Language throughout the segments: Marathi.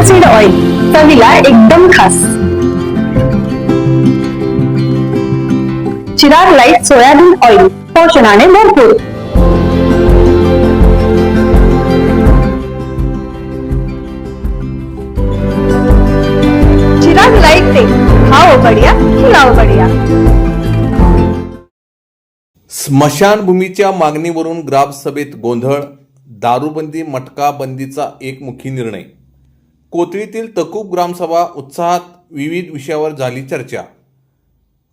सीड ऑइल, चवीला एकदम खास. चिराग लाईट सोयाबीन ऑइल, पोषणाने भरपूर. चिराग लाईट तेल, खाओ बढ़िया, खिलाओ बढ़िया. स्मशानभूमीच्या मागणीवरून ग्रामसभेत गोंधळ, दारूबंदी मटका बंदीचा एकमुखी निर्णय. कोथळीतील तकूब ग्रामसभा उत्साहात, विविध विषयावर झाली चर्चा.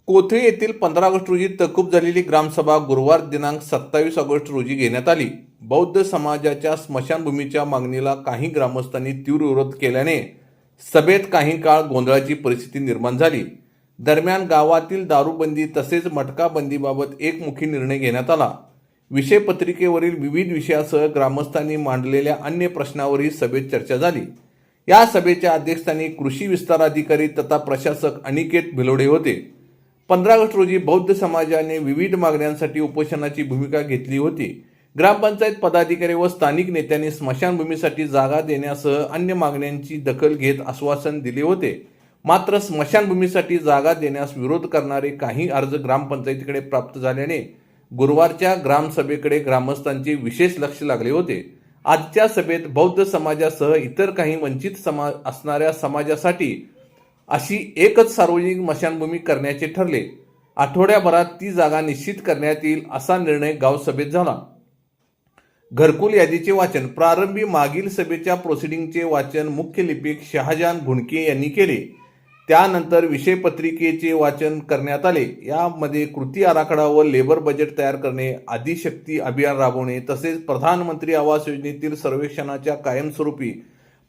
कोथळी येथील 15 ऑगस्ट रोजी तकूब झालेली ग्रामसभा गुरुवार दिनांक 27 ऑगस्ट रोजी घेण्यात आली. बौद्ध समाजाच्या स्मशानभूमीच्या मागणीला काही ग्रामस्थांनी तीव्र विरोध केल्याने सभेत काही काळ गोंधळाची परिस्थिती निर्माण झाली. दरम्यान गावातील दारूबंदी तसेच मटका बंदीबाबत एकमुखी निर्णय घेण्यात आला. विषयपत्रिकेवरील विविध विषयासह ग्रामस्थांनी मांडलेल्या अन्य प्रश्नावरही सभेत चर्चा झाली. या सभेच्या अध्यक्षस्थानी कृषी विस्तार अधिकारी तथा प्रशासक अनिकेत भिलोडे होते. 15 ऑगस्ट रोजी बौद्ध समाजाने विविध मागण्यांसाठी उपोषणाची भूमिका घेतली होती. ग्रामपंचायत पदाधिकारी व स्थानिक नेत्यांनी स्मशानभूमीसाठी जागा देण्यासह अन्य मागण्यांची दखल घेत आश्वासन दिले होते. मात्र स्मशानभूमीसाठी जागा देण्यास विरोध करणारे काही अर्ज ग्रामपंचायतीकडे प्राप्त झाल्याने गुरुवारच्या ग्रामसभेकडे ग्रामस्थांचे विशेष लक्ष लागले होते. आजच्या सभेत बौद्ध समाजासह इतर काही वंचित असणाऱ्या समाजासाठी अशी एकच सार्वजनिक स्मशानभूमी करण्याचे ठरले. आठवड्याभरात ती जागा निश्चित करण्यात येईल असा निर्णय गावसभेत झाला. घरकुल यादीचे वाचन. प्रारंभी मागील सभेच्या प्रोसिडिंगचे वाचन मुख्य लिपिक शहाजान घुणके यांनी केले. त्यानंतर विषयपत्रिकेचे वाचन करण्यात आले. यामध्ये कृती आराखडा व लेबर बजेट तयार करणे, आदिशक्ती अभियान राबवणे तसेच प्रधानमंत्री आवास योजनेतील सर्वेक्षणाच्या कायमस्वरूपी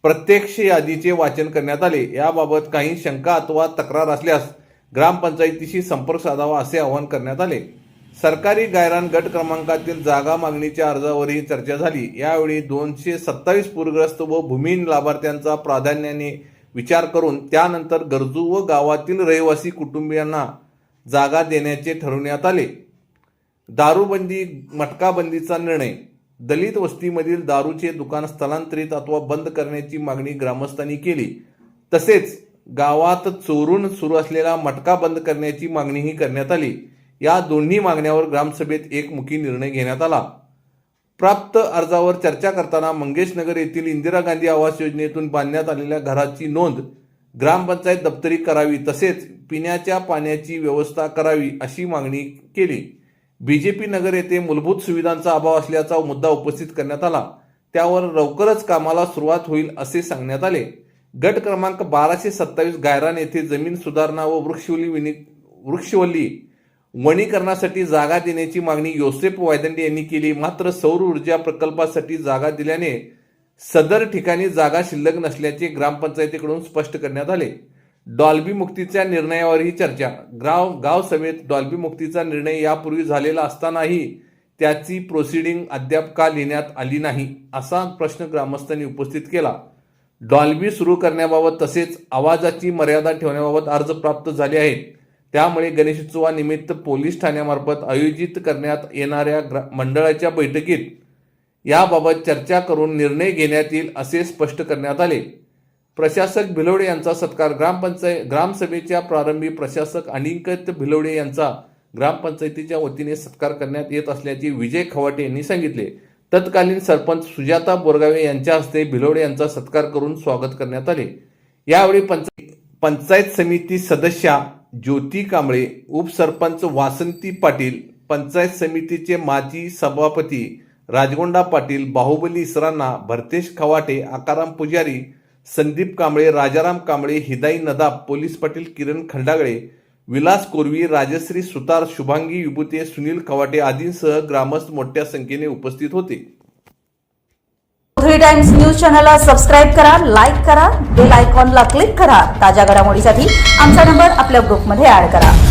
प्रत्यक्ष यादीचे वाचन करण्यात आले. याबाबत काही शंका अथवा तक्रार असल्यास ग्रामपंचायतीशी संपर्क साधावा असे आवाहन करण्यात आले. सरकारी गायरान गट क्रमांकातील जागा मागणीच्या अर्जावरही चर्चा झाली. यावेळी 227 पूरग्रस्त व भूमिहीन लाभार्थ्यांचा प्राधान्याने विचार करून त्यानंतर गरजू व गावातील रहिवासी कुटुंबियांना जागा देण्याचे ठरवण्यात आले. दारूबंदी मटका बंदीचा निर्णय. दलित वस्तीमधील दारूचे दुकान स्थलांतरित अथवा बंद करण्याची मागणी ग्रामस्थांनी केली. तसेच गावात चोरून सुरू असलेला मटका बंद करण्याची मागणीही करण्यात आली. या दोन्ही मागण्यावर ग्रामसभेत एकमुखी निर्णय घेण्यात आला. प्राप्त अर्जावर चर्चा करताना मंगेशनगर येथील इंदिरा गांधी आवास योजनेतून बांधण्यात आलेल्या घराची नोंद ग्रामपंचायत दप्तरी करावी तसेच पिण्याच्या पाण्याची व्यवस्था करावी अशी मागणी केली. बीजेपी नगर येथे मूलभूत सुविधांचा अभाव असल्याचा मुद्दा उपस्थित करण्यात आला. त्यावर लवकरच कामाला सुरुवात होईल असे सांगण्यात आले. गट क्रमांक 1227 गायरान येथे जमीन सुधारणा व वृक्षवल्ली वनीकरणासाठी जागा देण्याची मागणी योसेफ वायदंडे यांनी केली. मात्र सौर ऊर्जा प्रकल्पासाठी जागा दिल्याने सदर ठिकाणी जागा शिल्लक नसल्याचे ग्रामपंचायतीकडून स्पष्ट करण्यात आले. डॉल्बी मुक्तीच्या निर्णयावरही चर्चा. गाव सभेत डॉल्बी मुक्तीचा निर्णय यापूर्वी झालेला असतानाही त्याची प्रोसिडिंग अद्याप का लिहिण्यात आली नाही असा प्रश्न ग्रामस्थांनी उपस्थित केला. डॉल्बी सुरू करण्याबाबत तसेच आवाजाची मर्यादा ठेवण्याबाबत अर्ज प्राप्त झाले आहेत. त्यामुळे गणेशोत्सवानिमित्त पोलीस ठाण्यामार्फत आयोजित करण्यात येणाऱ्या मंडळाच्या बैठकीत याबाबत चर्चा करून निर्णय घेण्यात येईल असे स्पष्ट करण्यात आले. प्रशासक भिलोडे यांचा सत्कार. ग्रामसभेच्या प्रारंभी प्रशासक अनिकेत भिलोडे यांचा ग्रामपंचायतीच्या वतीने सत्कार करण्यात येत असल्याचे विजय खवाटे यांनी सांगितले. तत्कालीन सरपंच सुजाता बोरगावे यांच्या हस्ते भिलोडे यांचा सत्कार करून स्वागत करण्यात आले. यावेळी पंचायत समिती सदस्या ज्योती कांबळे, उपसरपंच वासंती पाटील, पंचायत समितीचे माजी सभापती राजगोंडा पाटील, बाहुबली इसरांना, भरतेश खवाटे, आकाराम पुजारी, संदीप कांबळे, राजाराम कांबळे, हिदाई नदाब, पोलीस पाटील किरण खंडागळे, विलास कोरवी, राजश्री सुतार, शुभांगी विभूते, सुनील खवाटे आदींसह ग्रामस्थ मोठ्या संख्येने उपस्थित होते. कोथळी टाइम्स न्यूज चॅनलला सबस्क्राईब करा, लाईक करा, बेल आयकॉनला क्लिक करा. ताज्या घडामोडीसाठी आमचा नंबर आपल्या ग्रुपमध्ये ऍड करा.